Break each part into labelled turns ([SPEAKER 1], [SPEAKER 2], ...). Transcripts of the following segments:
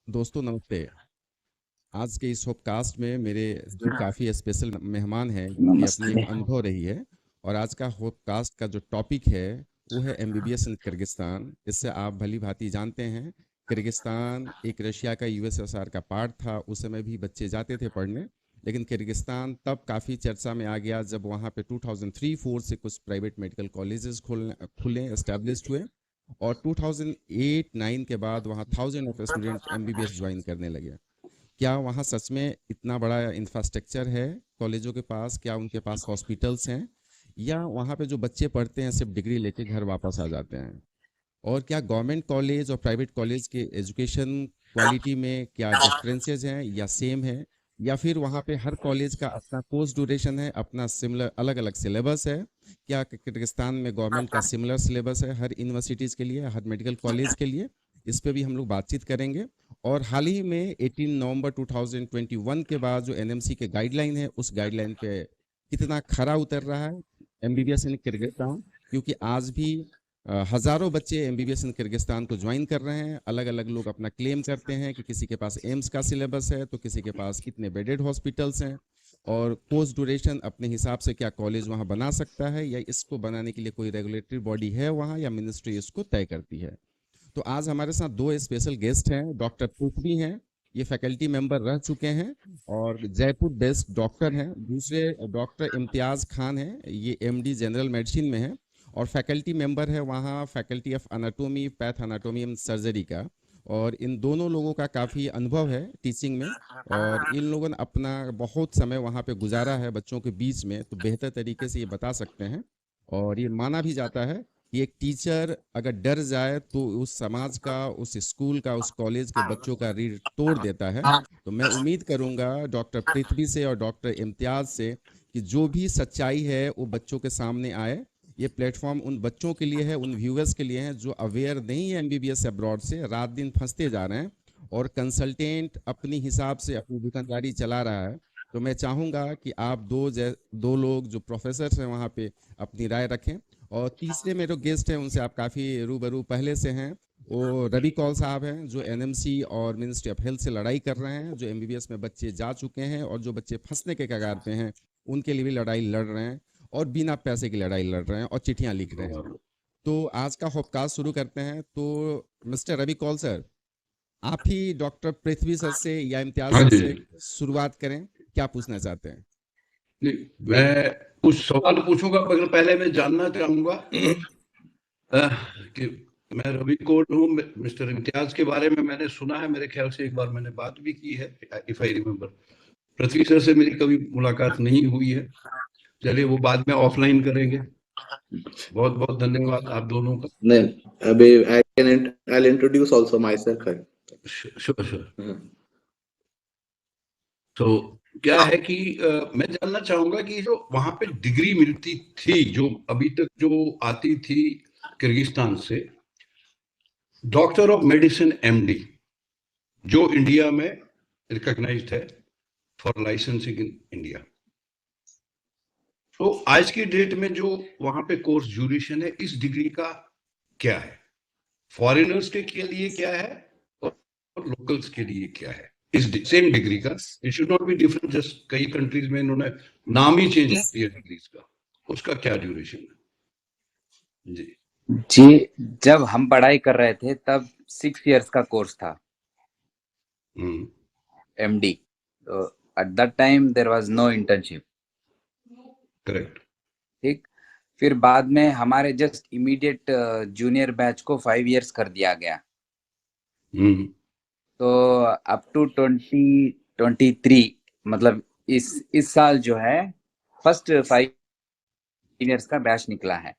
[SPEAKER 1] दोस्तों नमस्ते। आज के इस हॉपकास्ट में मेरे जो काफ़ी स्पेशल मेहमान हैं, जिनकी अपनी एक
[SPEAKER 2] नमस्ते।
[SPEAKER 1] अनुभव रही है। और आज का हॉपकास्ट का जो टॉपिक है वो है एमबीबीएस इन किर्गिस्तान। इससे आप भली भांति जानते हैं, किर्गिस्तान एक रशिया का यूएसएसआर का पार्ट था। उस समय भी बच्चे जाते थे पढ़ने, लेकिन किर्गिस्तान तब काफ़ी चर्चा में आ गया जब वहाँ पे 2003-4 से कुछ प्राइवेट मेडिकल कॉलेजेस खुले, एस्टेब्लिश्ड हुए। और 2008-9 के बाद वहाँ thousand of student MBBS join करने लगे। क्या वहाँ सच में इतना बड़ा इंफ्रास्ट्रक्चर है कॉलेजों के पास? क्या उनके पास हॉस्पिटल्स हैं? या वहाँ पे जो बच्चे पढ़ते हैं सिर्फ डिग्री लेके घर वापस आ जाते हैं? और क्या गवर्नमेंट कॉलेज और प्राइवेट कॉलेज के एजुकेशन क्वालिटी में क्या डिफरेंसेस हैं या सेम है? या फिर वहाँ पे हर कॉलेज का अपना कोर्स ड्यूरेशन है, अपना सिमिलर अलग अलग सिलेबस है? क्या किर्गिस्तान में गवर्नमेंट का सिमिलर सिलेबस है हर यूनिवर्सिटीज़ के लिए, हर मेडिकल कॉलेज के लिए? इस पे भी हम लोग बातचीत करेंगे। और हाल ही में 18 नवंबर 2021 के बाद जो एनएमसी के गाइडलाइन है, उस गाइडलाइन पे कितना खरा उतर रहा है एमबीबीएस इन किर्गिस्तान? क्योंकि आज भी हज़ारों बच्चे एमबीबीएस इन किर्गिस्तान को ज्वाइन कर रहे हैं। अलग अलग लोग अपना क्लेम करते हैं कि किसी के पास एम्स का सिलेबस है, तो किसी के पास कितने बेडेड हॉस्पिटल्स हैं, और कोर्स ड्यूरेशन अपने हिसाब से क्या कॉलेज वहाँ बना सकता है, या इसको बनाने के लिए कोई रेगुलेटरी बॉडी है वहाँ, या मिनिस्ट्री इसको तय करती है। तो आज हमारे साथ दो स्पेशल गेस्ट हैं। डॉक्टर पृथ्वी हैं, ये फैकल्टी मेंबर रह चुके हैं और जयपुर बेस्ड डॉक्टर हैं। दूसरे डॉक्टर इम्तियाज़ खान हैं, ये एमडी जनरल मेडिसिन में हैं और फैकल्टी मेंबर है वहाँ faculty of anatomy, path anatomy and surgery का। और इन दोनों लोगों का काफ़ी अनुभव है टीचिंग में, और इन लोगों ने अपना बहुत समय वहाँ पे गुजारा है बच्चों के बीच में, तो बेहतर तरीके से ये बता सकते हैं। और ये माना भी जाता है कि एक टीचर अगर डर जाए तो उस समाज का, उस स्कूल का, उस कॉलेज के बच्चों का रीढ़ तोड़ देता है। तो मैं उम्मीद करूंगा डॉक्टर पृथ्वी से और डॉक्टर इम्तियाज से कि जो भी सच्चाई है वो बच्चों के सामने आए। ये प्लेटफॉर्म उन बच्चों के लिए है, उन व्यूअर्स के लिए है जो अवेयर नहीं है एमबीबीएस अब्रॉड से, रात दिन फंसते जा रहे हैं और कंसल्टेंट अपनी हिसाब से अपनी दुकानदारी चला रहा है। तो मैं चाहूँगा कि आप दो लोग जो प्रोफेसर हैं वहाँ पे अपनी राय रखें। और तीसरे मेरे गेस्ट हैं, उनसे आप काफ़ी रूबरू पहले से हैं, वो रवि कौल साहब हैं जो एनएमसी और मिनिस्ट्री ऑफ हेल्थ से लड़ाई कर रहे हैं, जो एमबीबीएस में बच्चे जा चुके हैं और जो बच्चे फंसने के कगार पे हैं उनके लिए भी लड़ाई लड़ रहे हैं, और बिना पैसे की लड़ाई लड़ रहे हैं और चिट्ठियां लिख रहे हैं। तो आज का हॉपकास्ट शुरू करते हैं। तो मिस्टर रवि कौल सर, आप ही डॉक्टर पृथ्वी सर से या इम्तियाज
[SPEAKER 2] हाँ
[SPEAKER 1] सर
[SPEAKER 2] जी।
[SPEAKER 1] से शुरुआत करें। क्या पूछना चाहते हैं?
[SPEAKER 2] नहीं, मैं कुछ सवाल पूछूंगा मगर पहले मैं जानना चाहूंगा कि मैं रवि कोट हूँ। मिस्टर इम्तियाज के बारे में मैंने सुना है, मेरे ख्याल से एक बार मैंने बात भी की है, if I remember. Prithvi sir से मेरी कभी मुलाकात नहीं हुई है। चलिए वो बाद में ऑफलाइन करेंगे। बहुत बहुत धन्यवाद आप दोनों का।
[SPEAKER 3] नहीं, अभी I'll introduce also myself.
[SPEAKER 2] Sure sure. तो क्या है कि मैं जानना चाहूंगा कि जो वहां पे डिग्री मिलती थी, जो अभी तक जो आती थी किर्गिस्तान से, डॉक्टर ऑफ मेडिसिन एमडी, जो इंडिया में रिकॉग्नाइज्ड है फॉर लाइसेंसिंग इन इंडिया। तो आज की डेट में जो वहां पे कोर्स ड्यूरेशन है इस डिग्री का क्या है, फॉरेनर्स के लिए क्या है और लोकल्स के लिए क्या है इस सेम डिग्री का? It should not be different, just कई कंट्रीज में इन्होंने नाम ही चेंज कर दिया डिग्रीज का। उसका क्या ड्यूरेशन है जी?
[SPEAKER 4] जी, जब हम पढ़ाई कर रहे थे तब 6 इयर्स का कोर्स था
[SPEAKER 2] हम्म।
[SPEAKER 4] एमडी। तो at that time there was no internship.
[SPEAKER 2] Correct.
[SPEAKER 4] ठीक। फिर बाद में हमारे जस्ट इमीडिएट जूनियर बैच को 5 इयर्स कर दिया गया।
[SPEAKER 2] हम्म।
[SPEAKER 4] तो अप टू 2023, मतलब इस साल जो है फर्स्ट 5 इयर्स का बैच निकला है।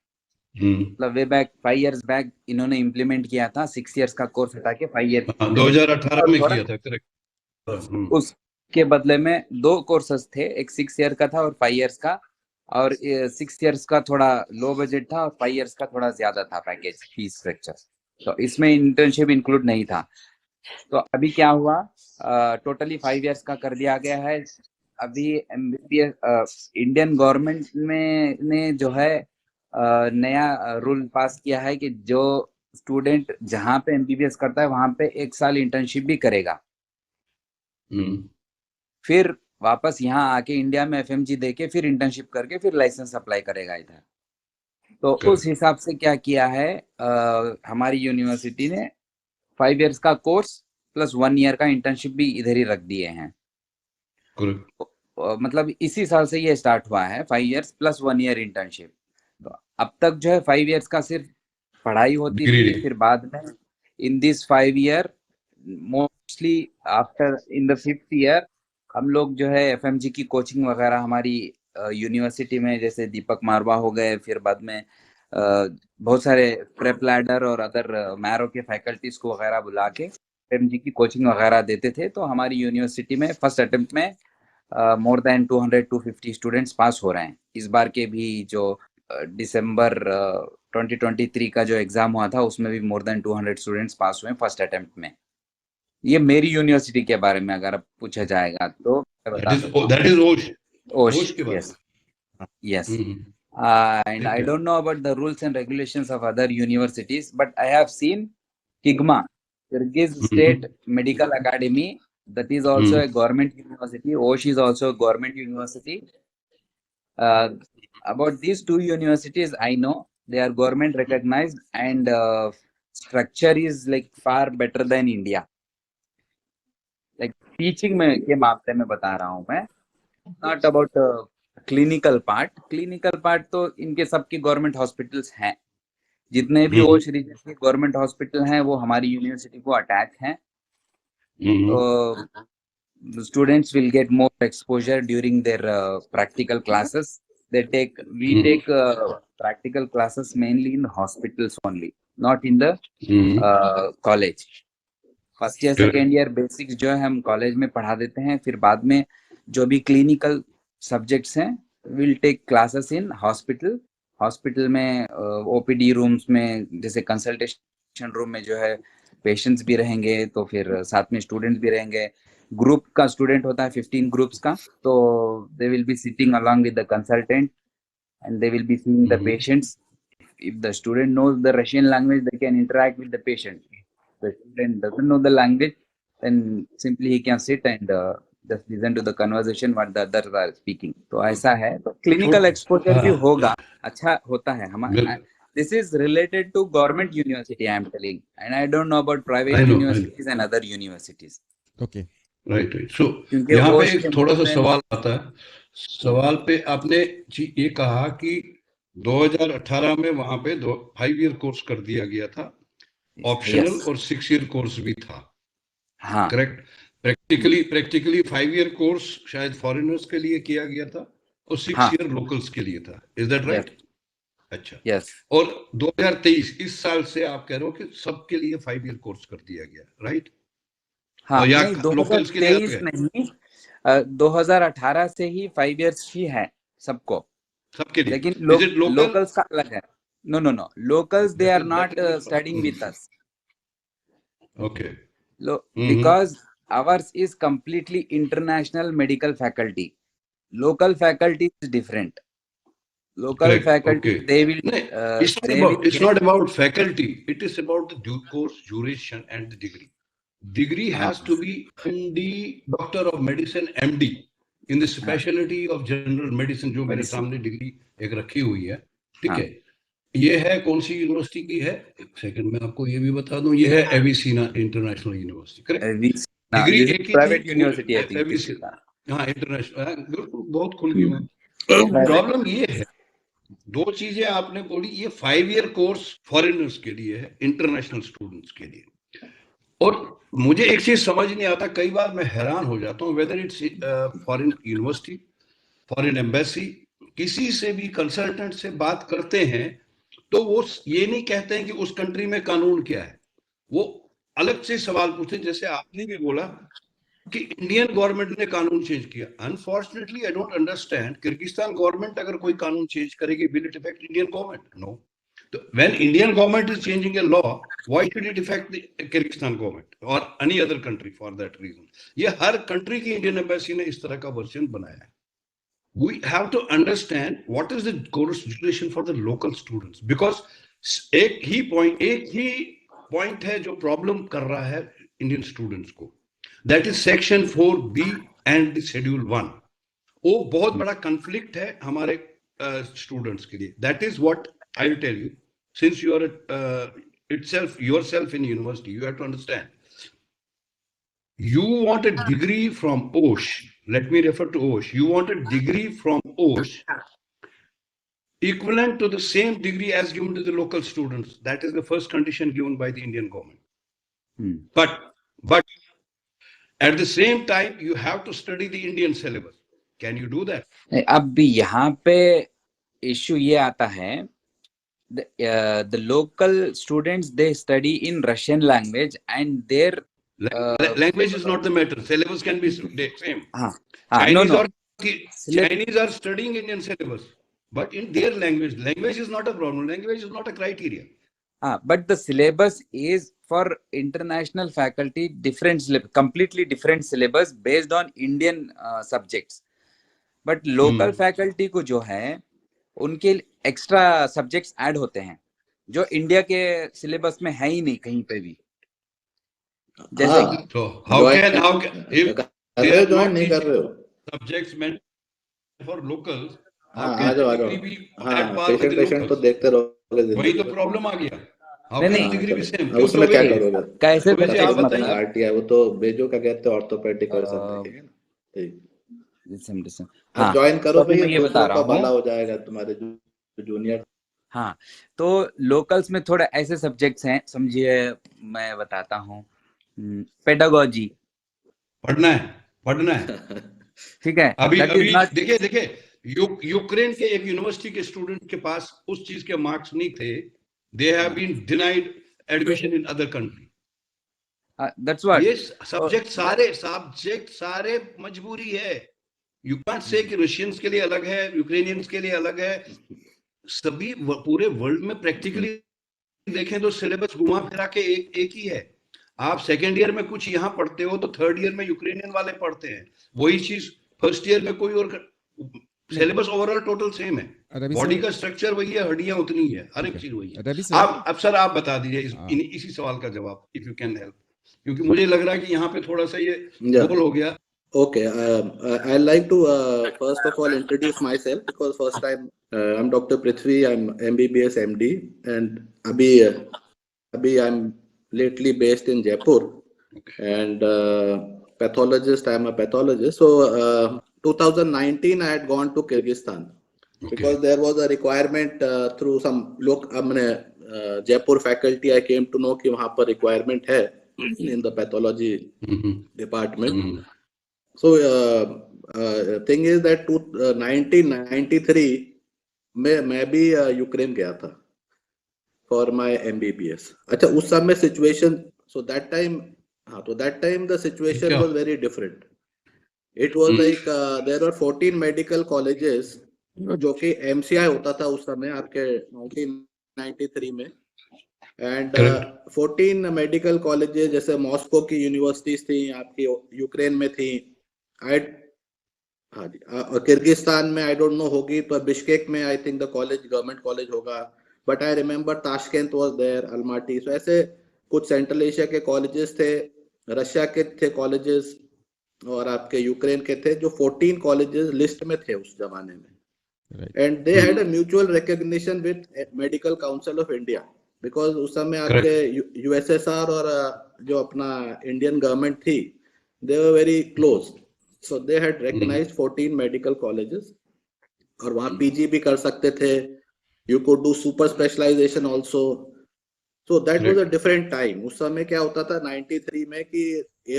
[SPEAKER 4] मतलब वे बैक 5 इयर्स बैक इन्होंने इम्प्लीमेंट किया था 6 इयर्स का कोर्स हटा के 5 इयर्स
[SPEAKER 2] हाँ,
[SPEAKER 4] के लिए।
[SPEAKER 2] 2018 में
[SPEAKER 4] थोड़ा
[SPEAKER 2] किया था, करेक्ट।
[SPEAKER 4] उसके बदले में दो कोर्सेज थे, एक 6 इयर का था और 5 इयर्स का। और 6 इयर्स का थोड़ा लो बजट था और 5 इयर्स का थोड़ा ज्यादा था पैकेज फीस स्ट्रक्चर। तो इसमें इंटर्नशिप इंक्लूड नहीं था। तो अभी क्या हुआ, टोटली 5 इयर्स का कर दिया गया है। अभी एमबीबीएस इंडियन गवर्नमेंट में ने जो है नया रूल पास किया है कि जो स्टूडेंट जहाँ पे एमबीबीएस करता है वहां पे 1 साल इंटर्नशिप भी करेगा, फिर वापस यहाँ आके इंडिया में एफएमजी देके फिर इंटर्नशिप करके फिर लाइसेंस अप्लाई करेगा इधर। तो उस हिसाब से क्या किया है, हमारी यूनिवर्सिटी ने 5 इयर्स का कोर्स प्लस 1 ईयर का इंटर्नशिप भी इधर ही रख दिए हैं। मतलब इसी साल से ये स्टार्ट हुआ है, 5 इयर्स प्लस 1 ईयर इंटर्नशिप। तो अब तक जो है 5 इयर्स का सिर्फ पढ़ाई होती थी, फिर बाद में in this 5 year mostly after in the 5th year हम लोग जो है एफएमजी की कोचिंग वगैरह हमारी यूनिवर्सिटी में, जैसे दीपक मारवा हो गए, फिर बाद में बहुत सारे प्रेप लैडर और अदर मैरो के फैकल्टीज को वगैरह बुला के एफएमजी की कोचिंग वगैरह देते थे। तो हमारी यूनिवर्सिटी में फर्स्ट अटेम्प्ट में मोर देन 200-250 स्टूडेंट्स पास हो रहे हैं। इस बार के भी जो दिसंबर 2023 का जो एग्जाम हुआ था उसमें भी मोर देन 200 स्टूडेंट्स पास हुए फर्स्ट अटेम्प्ट में। ये मेरी यूनिवर्सिटी के बारे में अगर पूछा जाएगा तो
[SPEAKER 2] that is OSH के बारे में।
[SPEAKER 4] Yes. And I don't know about the rules and regulations of other universities, but I have seen KIGMA, Kyrgyz State Medical Academy, that is also a government university. OSH is also a government university. About these two universities, I know they are government recognized, and structure is like far better than India. Like teaching में के मामले में बता रहा हूँ मैं, not about clinical part तो इनके सबके गवर्नमेंट हॉस्पिटल्स हैं। जितने भी ओश रीजन के गवर्नमेंट हॉस्पिटल हैं वो हमारी यूनिवर्सिटी को अटैच हैं। Students will get more exposure during their practical classes. we take practical classes mainly in hospitals only, not in the college. First year second year basics जो है हम college में पढ़ा देते हैं, फिर बाद में जो भी क्लिनिकल सब्जेक्ट्स हैं will take classes in hospital में ओपीडी रूम्स में, जैसे कंसल्टेशन रूम में जो है पेशेंट्स भी रहेंगे तो फिर साथ में स्टूडेंट्स भी रहेंगे। ग्रुप का स्टूडेंट होता है 15 ग्रुप्स का, तो they will be sitting along with the consultant and they will be seeing the patients. If the student knows the Russian language they can interact with the patient. The student doesn't know the language, then simply he can sit and just listen to the conversation what the others are speaking. तो ऐसा है, तो clinical exposure भी होगा, अच्छा होता है हमारा। This is related to government university, I am telling, and I don't know about private universities and other universities.
[SPEAKER 1] Okay.
[SPEAKER 2] Right. So यहाँ पे एक थोड़ा सा सवाल आता है। सवाल पे आपने ये कहा कि 2018 में वहाँ पे 5 ईयर कोर्स कर दिया गया था, ऑप्शनल और 6 ईयर कोर्स भी था। हाँ, करेक्ट। प्रैक्टिकली 5 ईयर कोर्स शायद फॉरेनर्स के लिए किया गया था और 6 ईयर लोकल्स के लिए था। Is that right? अच्छा, यस। और 2023 इस साल से आप कह रहे हो कि सबके लिए 5 ईयर कोर्स कर दिया गया, राइट?
[SPEAKER 4] हाँ, नहीं, 2023 नहीं, 2018 से ही 5 ईयर्स ही है सबके लिए, लेकिन लोकल्स का अलग है। No. Locals, they are not studying with us.
[SPEAKER 2] Okay.
[SPEAKER 4] Because ours is completely international medical faculty. Local faculty is different. Local faculty, okay. They will.
[SPEAKER 2] It's not about faculty. It is about the course duration and the degree. Degree has to be MD, Doctor of Medicine, MD, in the specialty of general medicine, जो मेरे सामने degree एक रखी हुई है, ठीक है। ये है कौन सी यूनिवर्सिटी की है? एक सेकंड में आपको ये भी बता दूं, ये है एविसीना इंटरनेशनल यूनिवर्सिटी, करेक्ट? डिग्री एक ही प्राइवेट यूनिवर्सिटी है, एविसीना, हाँ, इंटरनेशनल, बिल्कुल, बहुत खुल गई बात। प्रॉब्लम ये है, दो चीजें आपने बोली, ये 5 ईयर कोर्स फॉरेनर्स के लिए है, इंटरनेशनल स्टूडेंट्स के लिए। और मुझे एक चीज समझ नहीं आता, कई बार मैं हैरान हो जाता हूँ, whether it's foreign university, foreign embassy, किसी से भी कंसल्टेंट से बात करते हैं तो वो ये नहीं कहते हैं कि उस कंट्री में कानून क्या है, वो अलग से सवाल पूछते हैं। जैसे आपने भी बोला कि इंडियन गवर्नमेंट ने कानून चेंज किया, unfortunately I don't understand, Kyrgyzstan government अगर कोई कानून चेंज करेगी, will it affect Indian government? No. तो when Indian government is changing a law, why should it affect the Kyrgyzstan government और any other country for that reason? ये हर country की Indian embassy ने इस तरह का वर्जन बनाया है। We have to understand what is the course duration for the local students, because एक ही पॉइंट है जो प्रॉब्लम कर रहा है इंडियन स्टूडेंट्स को, that is section 4B and schedule 1। वो बहुत बड़ा कंफ्लिक्ट है हमारे स्टूडेंट्स के लिए। That is what I will tell you, since you are yourself in university, you have to understand. You want a degree from OSH. Let me refer to OSH. You want a degree from OSH equivalent to the same degree as given to the local students. That is the first condition given by the Indian government. But at the same time, you have to study the Indian syllabus. Can you do that?
[SPEAKER 4] अब भी यहाँ पे issue ये आता है, the local students, they study in Russian language and their
[SPEAKER 2] language is not the matter. Syllabus can be same. Chinese are studying Indian syllabus, but in their language. Language is not a problem. Language is not a criteria.
[SPEAKER 4] But the syllabus is for international faculty, completely different syllabus based on Indian subjects. But local faculty को जो है उनके extra subjects add होते हैं जो India के syllabus में है ही नहीं कहीं पे भी। जैसे कि
[SPEAKER 2] तो how can if
[SPEAKER 3] ज्वाइन नहीं कर रहे हो
[SPEAKER 2] subjects meant for locals,
[SPEAKER 3] आ जाओ पेशेंट तो देखते रहोगे,
[SPEAKER 2] वही तो प्रॉब्लम आ गया।
[SPEAKER 3] नहीं उसमें क्या करोगे,
[SPEAKER 4] कैसे
[SPEAKER 3] आरटीआई वो तो बेजो का कहते हैं ऑर्थोपेडिक और समथिंग। हाँ ज्वाइन करो भाई,
[SPEAKER 4] ये बता रहा हूँ
[SPEAKER 3] भला हो जाएगा तुम्हारे जो जूनियर।
[SPEAKER 4] हाँ तो लोकल्स में थोड़ा ऐसे सब्जेक्ट्स हैं, समझिए मैं बताता हूँ, पेडागोजी
[SPEAKER 2] पढ़ना है
[SPEAKER 4] ठीक है।
[SPEAKER 2] अभी देखिए यूक्रेन के एक यूनिवर्सिटी के स्टूडेंट के पास उस चीज के मार्क्स नहीं थे, they have been denied admission in other country.
[SPEAKER 4] That's what
[SPEAKER 2] ये सब्जेक्ट सारे मजबूरी है। यू कांट से कि रशियंस के लिए अलग है, यूक्रेनियंस के लिए अलग है। सभी पूरे वर्ल्ड में प्रैक्टिकली देखें तो सिलेबस घुमा फिरा के एक ही है। आप सेकेंड ईयर में कुछ यहाँ पढ़ते हो तो थर्ड ईयर में यूक्रेनियन वाले पढ़ते हैं, वही चीज फर्स्ट ईयर में कोई और। सिलेबस ओवरऑल टोटल सेम है, बॉडी का स्ट्रक्चर वही है, हड्डियां उतनी है, हर एक चीज वही है। अब सर आप बता दीजिए इसी सवाल का जवाब, इफ यू कैन हेल्प, क्योंकि मुझे लग रहा है कि यहाँ पे थोड़ा सा ये गोल हो गया।
[SPEAKER 3] Okay, I'd like to first of all introduce myself, because first time I'm Dr. Prithvi, I'm MBBS MD, and abhi I'm lately based in Jaipur, and pathologist. I'm a pathologist. So 2019 I had gone to Kyrgyzstan because there was a requirement through some Jaipur faculty. I came to know कि वहाँ पर requirement है in the pathology department. So thing is that 1993 में मैं भी Ukraine गया था for my MBBS। अच्छा उस समय situation, so that time the situation was very different. It was like there were 14 medical colleges जो कि MCI होता था उस समय आपके 1993 में, and 14 मेडिकल कॉलेजेस जैसे मॉस्को की यूनिवर्सिटीज थी, आपकी यूक्रेन में थी, किर्गिस्तान में आई डोंट नो होगी, तो बिश्केक में I think the college government college होगा, but I remember Tashkent was there, Almaty. So ऐसे कुछ सेंट्रल एशिया के कॉलेजेस थे, रशिया के थे कॉलेजेस, और आपके यूक्रेन के थे, जो 14 कॉलेजेस लिस्ट में थे उस जमाने में। And they had a mutual recognition with medical council of India, because उस समय आपके यूएसएसआर और जो अपना इंडियन गवर्नमेंट थी, they were very close, so they had recognized 14 medical colleges, और वहाँ पीजी भी कर सकते थे, you could do super specialization also, so that was a different time। उस समय क्या होता था 93 में कि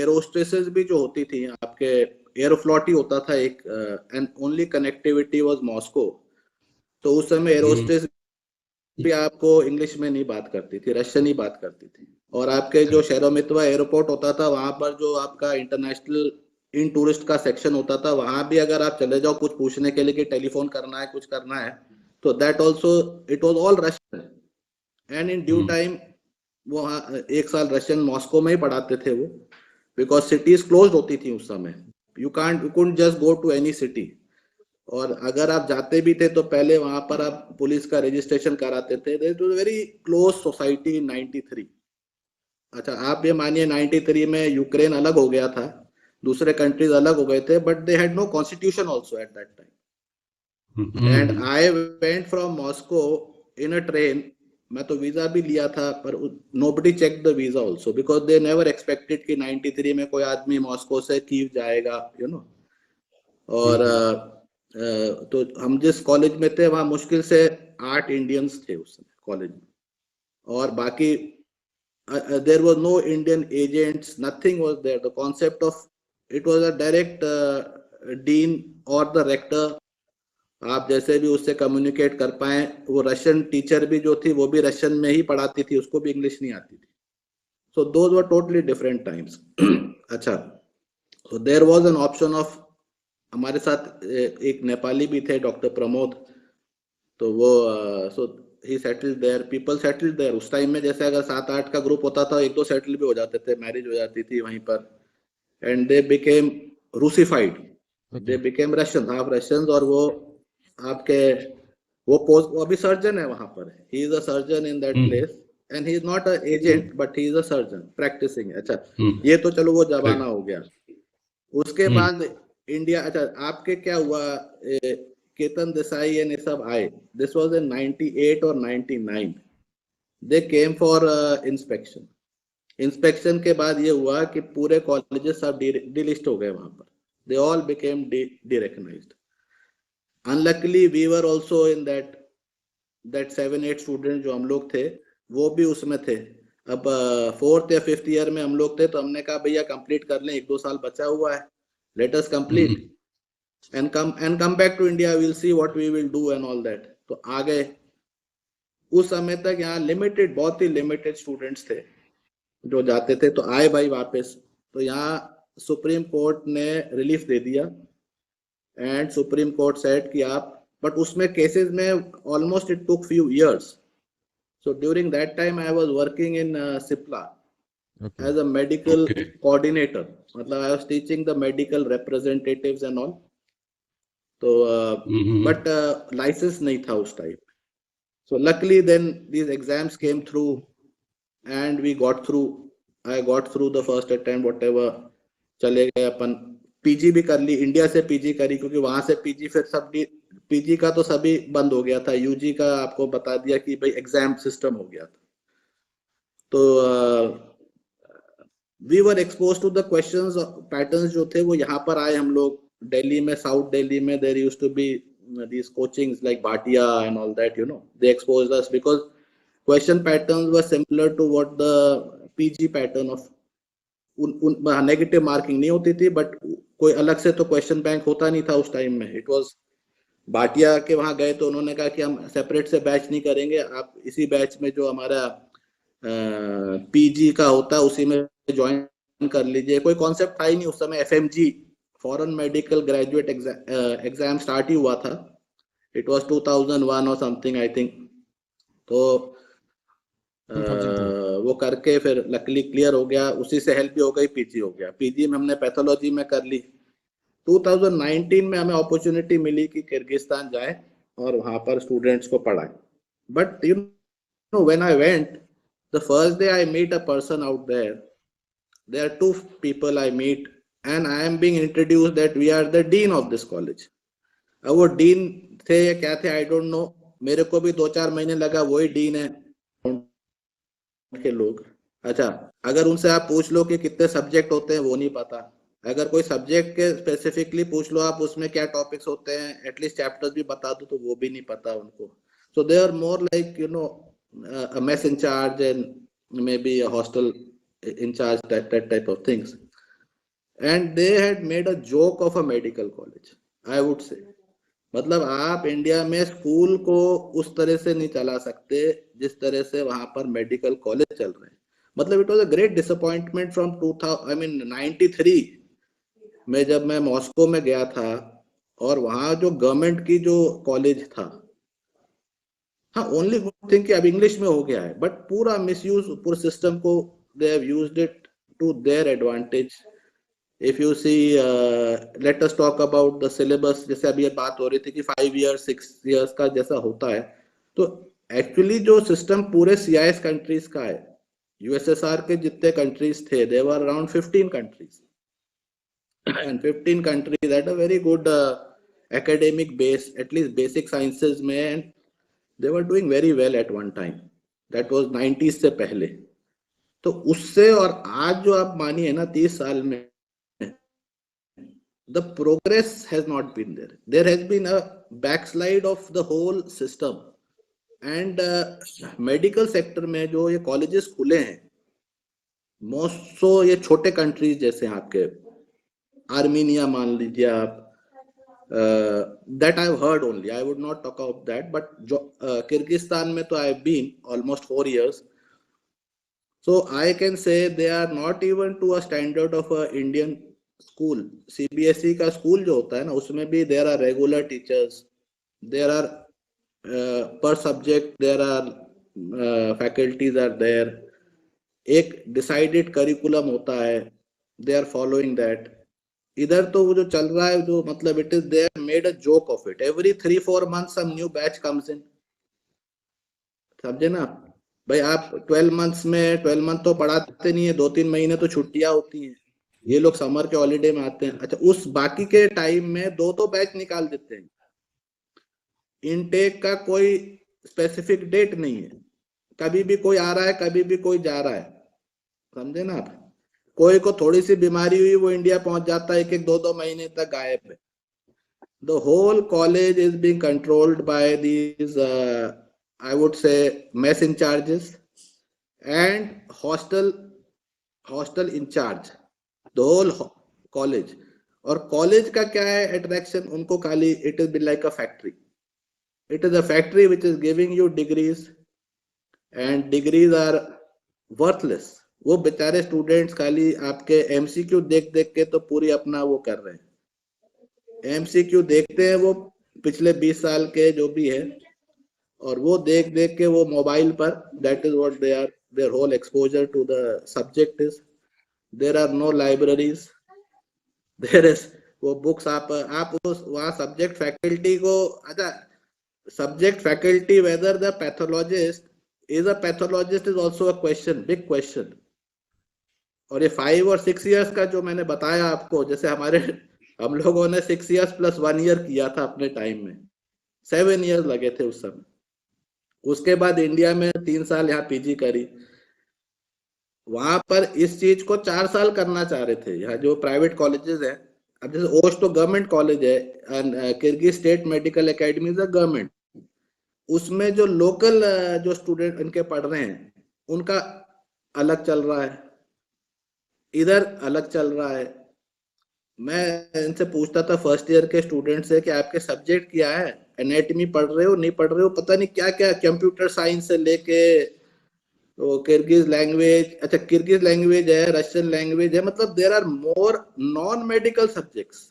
[SPEAKER 3] एरोस्ट्रेसेस भी जो होती थी, आपके एरोफ्लॉट ही होता था एक, and only connectivity was Moscow, तो उस समय एरोस्ट्रेस भी आपको इंग्लिश में नहीं बात करती थी, रशियन ही बात करती थी। और आपके जो शेरोमित्वा एयरपोर्ट होता था, वहां पर जो आपका इंटरनेशनल इन टूरिस्ट का सेक्शन होता था, वहां भी अगर आप चले जाओ कुछ पूछने के लिए कि टेलीफोन करना है, कुछ करना है, तो that also it was all Russian. And in due time वो एक साल रशियन मॉस्को में ही पढ़ाते थे वो, बिकॉज सिटीज क्लोज्ड होती थी उस समय, you couldn't just go to any city. और अगर आप जाते भी थे तो पहले वहां पर आप पुलिस का रजिस्ट्रेशन कराते थे। It was very close society in 93। अच्छा, आप ये मानिए 93 में यूक्रेन अलग हो गया था, दूसरे कंट्रीज अलग हो गए थे, but they had no constitution also at that time. And I went from Moscow in a train. मैं तो वीजा भी लिया था, पर nobody check the visa also because they never expected कि 93 में कोई आदमी मॉस्को से कीव जाएगा, यू नो। और तो हम जिस कॉलेज में थे वहां मुश्किल से 8 इंडियंस थे उस समय कॉलेज में, और बाकी there was no Indian agents, nothing was there. The concept of it was a direct dean or the rector, आप जैसे भी उससे कम्युनिकेट कर पाए। वो रशियन टीचर भी जो थी वो भी रशियन में ही पढ़ाती थी, उसको भी इंग्लिश नहीं आती थी। So those were totally different times. अच्छा, so there was an option of, हमारे साथ एक नेपाली भी थे, डॉक्टर प्रमोद, तो वो so he settled there, people settled there. उस टाइम में जैसे अगर 7-8 का ग्रुप होता था, 1-2 सेटल भी हो जाते थे, मैरिज हो जाती थी वहीं पर। And they became Russified, they became Russian, half Russians. और वो आपके वो अभी सर्जन है वहां पर, he is a surgeon in that place, and he is not a agent but he is a surgeon practicing. अच्छा, ये तो चलो वो जमाना हो गया। उसके बाद इंडिया, अच्छा आपके क्या हुआ, केतन देसाई ये सब आए, दिस वाज इन 98 और 99। दे केम फॉर इंस्पेक्शन। इंस्पेक्शन के बाद ये हुआ कि पूरे कॉलेजेस सब डिलिस्ट हो गए वहां पर, they all became derecognized. Unluckily we were also in that 7-8 student जो हम लोग थे, वो भी उसमें थे। अब 4th या 5th ईयर में हम लोग थे, तो हमने कहा भैया कंप्लीट कर लें, 1-2 साल बचा हुआ है, let us complete and come back to India, we'll see what we will do and all that। तो आ गए। उस समय तक यहाँ लिमिटेड, बहुत ही लिमिटेड स्टूडेंट्स थे जो जाते थे, तो आए भाई वापस। तो यहाँ सुप्रीम कोर्ट ने रिलीफ दे दिया, एंड सुप्रीम कोर्ट सेड कि आप, बट उसमें केसेस में almost it took few years. So during that time I was working in Cipla as a medical coordinator, मतलब I was teaching the medical representatives and all. तो but licence नहीं था उस time. So luckily then these exams came through and we got through, I got through the first attempt, whatever, चले गए अपन। PG भी कर ली, India से PG करी, क्योंकि वहां से पीजी फिर सब पीजी का तो सभी बंद हो गया था, यूजी का आपको बता दिया कि भाई एग्जाम सिस्टम हो गया था। तो we were expose to the questions, patterns जो थे वो यहाँ पर आए। हम लोग दिल्ली में, साउथ दिल्ली में, there used to be these coachings like Bhatia and all that, you know, they exposed us because question patterns were similar to what the PG pattern of negative marking नहीं होती थी, बट कोई अलग से तो question bank होता नहीं था उस टाइम में। इट वाज भाटिया के वहां गए तो उन्होंने कहा कि हम सेपरेट से बैच नहीं करेंगे, आप इसी बैच में जो हमारा पीजी का होता है उसी में ज्वाइन कर लीजिए। कोई कॉन्सेप्ट था ही नहीं उस समय, FMG foreign medical graduate exam start ही हुआ था। इट वाज 2001 और समथिंग आई थिंक। तो वो करके फिर लकली क्लियर हो गया, उसी से हेल्प भी हो गई, पीजी हो गया। पीजी में हमने पैथोलॉजी में कर ली। 2019 में हमें अपॉर्चुनिटी मिली कि किर्गिस्तान जाए और वहां पर स्टूडेंट्स को पढ़ाए। But you know when I went, the first day I meet a person out there, there are 2 people I meet and I am being introduced that we are the dean of this college. अब वो dean थे या क्या थे I don't know, मेरे को भी 2-4 महीने लगा वही डीन है के लोग। अच्छा, अगर उनसे आप पूछ लो कि कितने सब्जेक्ट होते हैं वो नहीं पता, अगर कोई सब्जेक्ट के स्पेसिफिकली पूछ लो आप उसमें क्या टॉपिक्स होते हैं, एटलीस्ट चैप्टर्स भी बता दो तो वो भी नहीं पता उनको। So they are more like you know a mess in charge and maybe a hostel in charge, that type of things, and they had made a joke of a medical college, I would say। मतलब आप India में school को उस तरह से नहीं चला सकते जिस तरह से वहां पर मेडिकल कॉलेज चल रहे हैं। मतलब it was a great disappointment from 93 में जब मैं मॉस्को में गया था, और वहां जो गवर्नमेंट की जो कॉलेज था, हाँ ओनली गुड थिंग कि अब इंग्लिश में हो गया है, बट पूरा मिसयूज, पूरे सिस्टम को they have used it to their advantage. if you see, let us talk about the syllabus. जैसे अभी ये बात हो रही थी कि 5 years 6 years का जैसा होता है, तो एक्चुअली जो सिस्टम पूरे CIS कंट्रीज का है, USSR के जितने कंट्रीज थे, they were around 15 countries, and 15 countries had a very good academic base, at least basic sciences में, and they were doing very well at one time. That was 90s से पहले. तो उससे और आज जो आप मानिए ना 30 साल में, the progress has not been there. There has been a backslide of the whole system. And medical sector में जो ये कॉलेजेस खुले हैं, मोस्ट सो ये छोटे कंट्रीज जैसे आपके आर्मीनिया मान लीजिए आप, that I have heard only, I would not talk about that, but जो किर्गिस्तान में तो I have been almost 4 years, so I can say they are not even to a standard of a Indian school. CBSE का school जो होता है ना, उसमें भी there are regular teachers, there are per subject there are faculties are there, एक decided curriculum होता है, they are following that. इधर तो वो जो चल रहा है, जो मतलब it is they have made a joke of it. Every 3-4 months some new batch comes in. समझे ना भाई, आप 12 months में 12 month तो पढ़ाते नहीं है, 2-3 महीने तो छुट्टियां होती हैं, ये लोग समर के हॉलीडे में आते हैं. अच्छा, उस बाकी के टाइम में 2 बैच निकाल देते हैं. इनटेक का कोई स्पेसिफिक डेट नहीं है, कभी भी कोई आ रहा है, कभी भी कोई जा रहा है. समझे ना आप, कोई को थोड़ी सी बीमारी हुई, वो इंडिया पहुंच जाता है, 1-2 महीने तक गायब है. The whole college is being controlled by these I would say mess in charges and hostel in charge, the whole college. और कॉलेज का क्या है अट्रैक्शन, उनको खाली it is like a factory. It is a factory which is giving you degrees, and degrees are worthless. वो बेचारे students खाली आपके MCQ देख देख के तो पूरी अपना वो कर रहे हैं. MCQ देखते हैं वो पिछले 20 साल के जो भी है, और वो देख देख के वो मोबाइल पर, that is what they are, their whole exposure to the subject is. There are no libraries, there is वो बुक्स आप उस वहाँ सब्जेक्ट फैकल्टी को, अच्छा subject faculty whether the pathologist is a pathologist is also a question, big question. और ये 5 और 6 years का जो मैंने बताया आपको, जैसे हम लोगों ने 6 years plus 1 year किया था अपने टाइम में, 7 years लगे थे उस समय. उसके बाद इंडिया में 3 साल यहाँ पीजी करी. वहां पर इस चीज को 4 साल करना चाह रहे थे. यहाँ जो प्राइवेट कॉलेजेस हैं, अब जैसे ओश तो गवर्नमेंट कॉलेज है, Kyrgyz state medical academy is a government, उसमें जो लोकल जो स्टूडेंट इनके पढ़ रहे हैं उनका अलग चल रहा है, इधर अलग चल रहा है. मैं इनसे पूछता था फर्स्ट ईयर के स्टूडेंट से कि आपके सब्जेक्ट क्या है, एनाटॉमी पढ़ रहे हो, नहीं पढ़ रहे हो, पता नहीं क्या क्या, कंप्यूटर साइंस से लेके तो किर्गिज लैंग्वेज, अच्छा किर्गिज लैंग्वेज है, रशियन लैंग्वेज है, मतलब there are more non medical subjects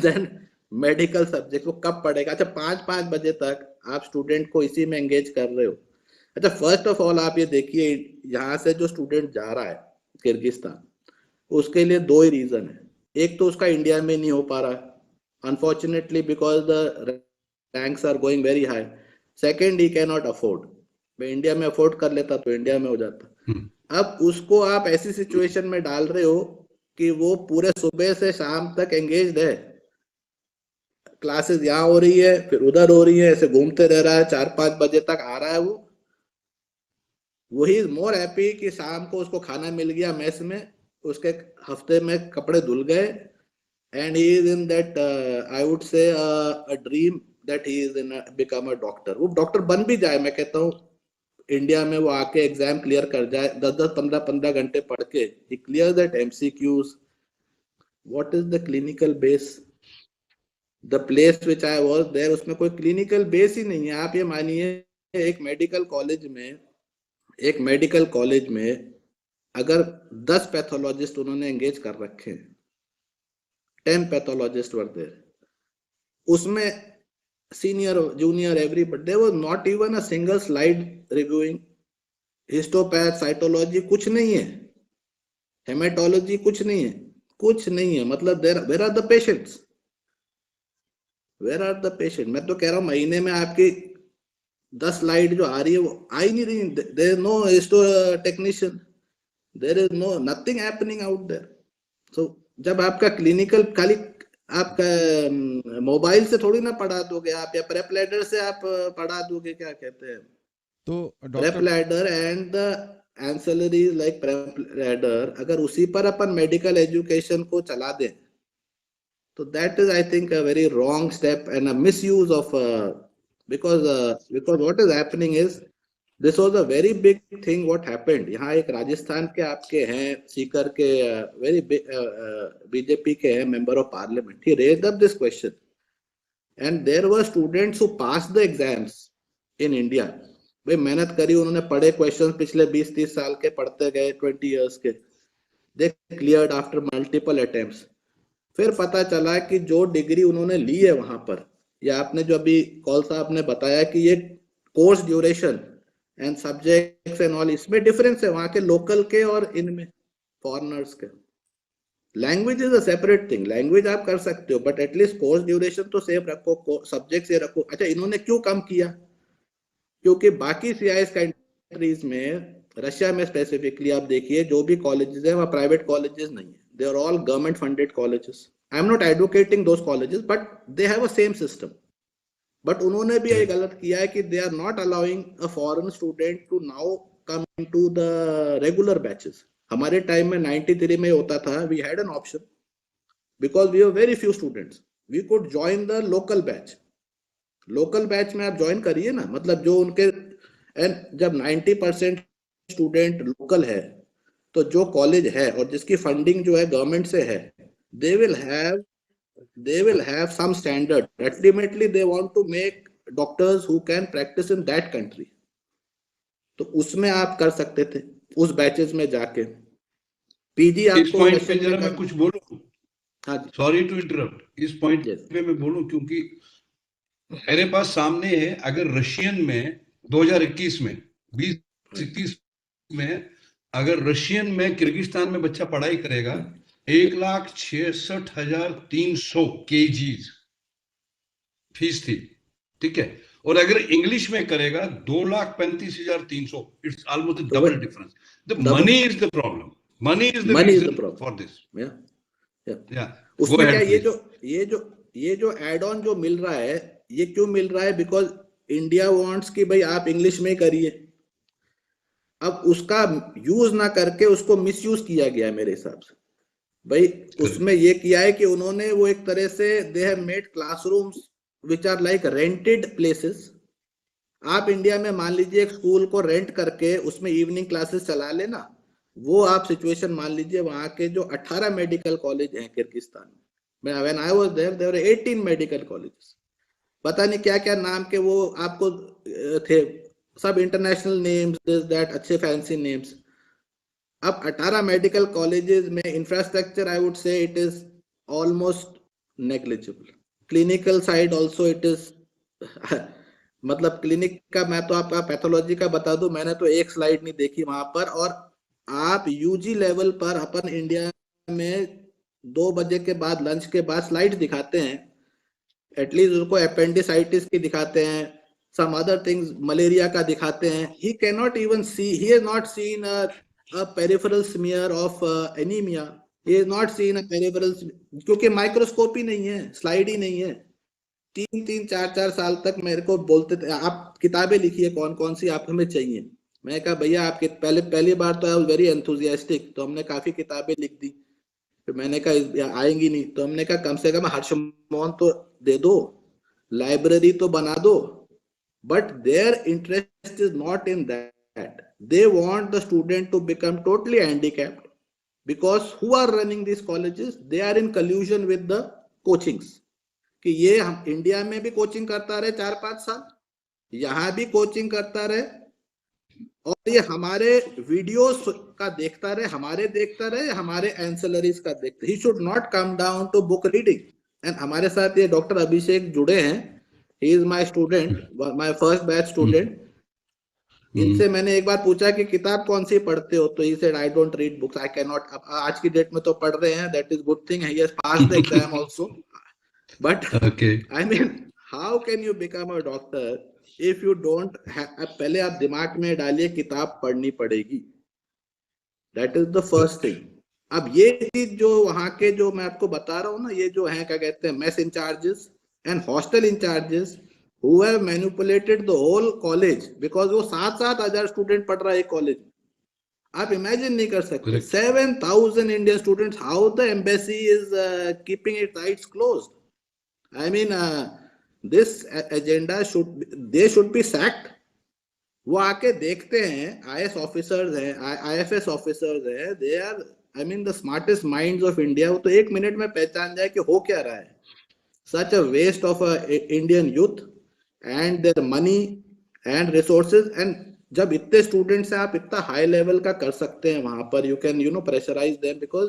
[SPEAKER 3] than medical subject. वो कब पढ़ेगा? अच्छा 5-5 बजे तक आप स्टूडेंट को इसी में एंगेज कर रहे हो. अच्छा फर्स्ट ऑफ ऑल आप ये देखिए, यहाँ से जो स्टूडेंट जा रहा है किर्गिस्तान, उसके लिए 2 ही रीजन है. एक तो उसका इंडिया में नहीं हो पा रहा है unfortunately because the ranks are going very high. Second, he can not afford. मैं इंडिया में अफोर्ड कर लेता तो इंडिया में हो जाता. अब उसको आप ऐसी सिचुएशन में डाल रहे हो कि वो पूरे सुबह से शाम तक एंगेज्ड है, क्लासेस यहाँ हो रही है, फिर उधर हो रही है, ऐसे घूमते रह रहा है, 4-5 बजे तक आ रहा है. वो ही इज मोर हैप्पी कि शाम को उसको खाना मिल गया मेस में, उसके हफ्ते में कपड़े धुल गए, and he is in that I would say a dream that he is in become a doctor. वो डॉक्टर बन भी जाए, मैं कहता हूँ इंडिया में वो आके एग्जाम क्लियर कर जाए, 10-10 15-15 घंटे पढ़ के ही clear that MCQs. What is the clinical base? The place which I was there, उसमें कोई क्लिनिकल बेस ही नहीं है. आप ये मानिए एक मेडिकल कॉलेज में अगर 10 पैथोलॉजिस्ट उन्होंने एंगेज कर रखे हैं, 10 पैथोलॉजिस्ट वर देयर, उसमें senior junior everybody, there was not even a single slide reviewing histopath, cytology कुछ नहीं है, हेमेटोलॉजी कुछ नहीं है. कुछ नहीं है, मतलब where are the patients, where are the patient. मैं तो कह रहा हूँ महीने में आपकी 10 स्लाइड जो आ रही है वो आ ही नहीं रही, there is no technician, there is no nothing happening out there. So जब आपका क्लिनिकल खाली आपका मोबाइल से थोड़ी ना पढ़ा दोगे आप, या प्रेप लैडर से आप पढ़ा दोगे, क्या कहते हैं
[SPEAKER 1] तो
[SPEAKER 3] prep
[SPEAKER 1] doctor
[SPEAKER 3] ladder and the ancillaries like prep ladder, अगर उसी पर अपन मेडिकल एजुकेशन को चला दें तो that is I think a very wrong step and a misuse of because what is happening is this was a very big thing what happened। यहाँ एक राजस्थान के आपके हैं सीकर के very big बीजेपी के हैं member of parliament, he raised up this question and there were students who passed the exams in India। भाई मेहनत करी उन्होंने, पढ़े क्वेश्चन पिछले 20-30 साल के पढ़ते गए 20 years के, they cleared after multiple attempts। फिर पता चला कि जो डिग्री उन्होंने ली है वहां पर, या आपने जो अभी कॉल साहब ने बताया कि ये course duration and subjects and all, इसमें डिफरेंस है वहां के लोकल के और इनमें फॉरेनर्स के। Language is a separate thing, language आप कर सकते हो बट एटलीस्ट कोर्स ड्यूरेशन तो सेफ रखो, सब्जेक्ट से रखो। अच्छा इन्होंने क्यों कम किया, क्योंकि बाकी CIS कंट्रीज में, रशिया में स्पेसिफिकली आप देखिए जो भी कॉलेजेस है वहाँ प्राइवेट कॉलेजेस नहीं है, they are all government funded colleges। I am not advocating those colleges but they have a same system। but उन्होंने भी ये गलत किया है कि they are not allowing a foreign student to now come into the regular batches। हमारे time में 93 में होता था, we had an option because we were very few students, we could join the local batch। Local batch में आप join करिए ना, मतलब जो उनके, एंड जब 90% स्टूडेंट लोकल है तो जो कॉलेज है और जिसकी फंडिंग जो है गवर्नमेंट से है, they will have some standard। ultimately they want to make doctors who can practice in that country। तो उसमें आप कर सकते थे उस बैचेस में जाके। पीजी
[SPEAKER 2] इस
[SPEAKER 3] आपको
[SPEAKER 2] पॉइंट पे जरा मैं कुछ बोलूं,
[SPEAKER 3] हाँ जी,
[SPEAKER 2] सॉरी टू इंटरप्ट, इस पॉइंट
[SPEAKER 3] Yes।
[SPEAKER 2] पे मैं बोलूं क्योंकि मेरे पास सामने है, अगर रशियन में 2021 में 20-21 में अगर रशियन में किर्गिस्तान में बच्चा पढ़ाई करेगा 1,66,300 kgs फीस थी, ठीक है, और अगर इंग्लिश में करेगा 2,35,300, it's almost double difference. The money is the problem, money is the reason for this.
[SPEAKER 3] उसमें क्या ये जो एड ऑन जो मिल रहा है, ये क्यों मिल रहा है, बिकॉज इंडिया वांट्स कि भाई आप इंग्लिश में करिए। अब उसका यूज ना करके उसको मिसयूज किया गया मेरे हिसाब से। भाई उसमें ये किया है कि उन्होंने वो एक तरह से they have made classrooms which are like rented places. आप इंडिया में मान लीजिए एक स्कूल को रेंट करके उसमें इवनिंग क्लासेस चला लेना, वो आप सिचुएशन मान लीजिए वहां के जो 18 मेडिकल कॉलेज हैं किर्गिस्तान में, when I was there there were 18 medical colleges, पता नहीं क्या क्या नाम के वो आपको थे, सब इंटरनेशनल नेम्स, दिस दैट, अच्छे फैंसी नेम्स। अब 18 मेडिकल कॉलेजेस में infrastructure I would say it is almost negligible. Clinical side also it is मतलब क्लिनिक का मैं तो आपका पैथोलॉजी का बता दूं, मैंने तो एक स्लाइड नहीं देखी वहां पर। और आप यूजी लेवल पर अपन इंडिया में 2 बजे के बाद लंच के बाद स्लाइड दिखाते हैं, एटलीस्ट उसको अपेंडिसाइटिस की दिखाते हैं, some other things मलेरिया का दिखाते हैं। he cannot even see, he has not seen a peripheral smear of anemia, he has not seen a peripheral, क्योंकि माइक्रोस्कोप ही नहीं है, स्लाइड ही नहीं है। 3-3, 4-4 साल तक मेरे को बोलते थे आप किताबें लिखिए कौन कौन सी आप हमें चाहिए। मैं कहा भैया आपके पहली बार तो आई वाज वेरी एंथुसियास्टिक, तो हमने काफी किताबें लिख दी, फिर मैंने कहा आएंगी नहीं, तो हमने कहा कम से कम हर्षमोहन तो दे दो, लाइब्रेरी तो बना दो। But their interest is not in that. They want the student to become totally handicapped, because who are running these colleges? They are in collusion with the coachings। कि ये हम इंडिया में भी कोचिंग करता रहे 4-5 साल, यहाँ भी कोचिंग करता रहे, और ये हमारे वीडियोस का देखता रहे, हमारे एंसेलरीज का देखते। He should not come down to book reading। And हमारे साथ ये डॉक्टर अभिषेक जुड़े हैं, he is my student, my first batch student। इनसे मैंने एक बार पूछा कि किताब कौन सी पढ़ते हो, तो he said I don't read books, I can not. आज की डेट में तो पढ़ रहे हैं, that is good thing, he has passed the exam also, but
[SPEAKER 2] Okay.
[SPEAKER 3] I mean how can you become a doctor if you don't, पहले आप दिमाग में डालिए किताब पढ़नी पड़ेगी, that is the first thing. अब ये चीज जो वहां के जो मैं आपको बता रहा हूँ ना, ये जो है क्या कहते हैं mess incharges and hostel incharges who have manipulated the whole college, because वो 7,000 स्टूडेंट पढ़ रहा है एक कॉलेज, आप इमेजिन नहीं कर सकते।
[SPEAKER 2] Correct.
[SPEAKER 3] 7,000 Indian students, how the embassy is keeping it आइट्स closed. I mean this agenda should, they should be sacked. वो आके देखते हैं, आईएएस ऑफिसर्स हैं, आईएफएस ऑफिसर्स हैं, they are I mean the smartest minds of India, वो तो एक minute में पहचान जाए कि हो क्या रहा है। Such a waste of Indian youth and their money and resources, and जब इतने स्टूडेंट्स हैं आप इतना हाई लेवल का कर सकते हैं वहां पर, you can you know pressurise them because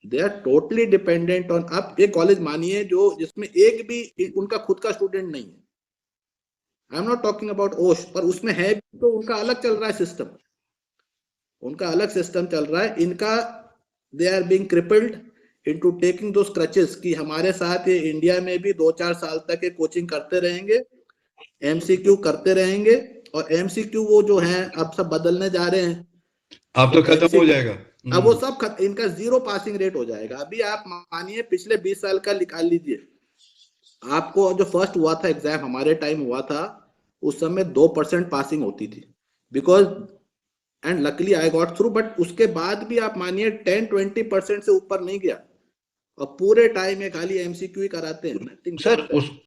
[SPEAKER 3] they are totally dependent on. आप ये कॉलेज मानिए जो जिसमें एक भी उनका खुद का स्टूडेंट नहीं है, I am not talking about Osh, पर उसमें है तो उनका अलग चल रहा है सिस्टम, उनका अलग सिस्टम चल रहा है। इनका they are being crippled into taking those crutches कि हमारे साथ ये इंडिया में भी 2-4 साल तक ये कोचिंग करते रहेंगे, एमसीक्यू करते रहेंगे, और एमसीक्यू वो जो है अब सब बदलने जा रहे हैं,
[SPEAKER 2] अब तो खत्म हो जाएगा।
[SPEAKER 3] अब वो सब इनका 0 पासिंग रेट हो जाएगा। अभी आप मानिए पिछले 20 साल का निकाल लीजिए, आपको जो फर्स्ट हुआ था एग्जाम, हमारे टाइम हुआ था, उस समय 2% पासिंग होती थी, because and luckily I got through, but उसके बाद भी आप मानिए 10-20% से ऊपर नहीं गया, और पूरे टाइम ये खाली एमसीक्यू ही कराते हैं।
[SPEAKER 2] सर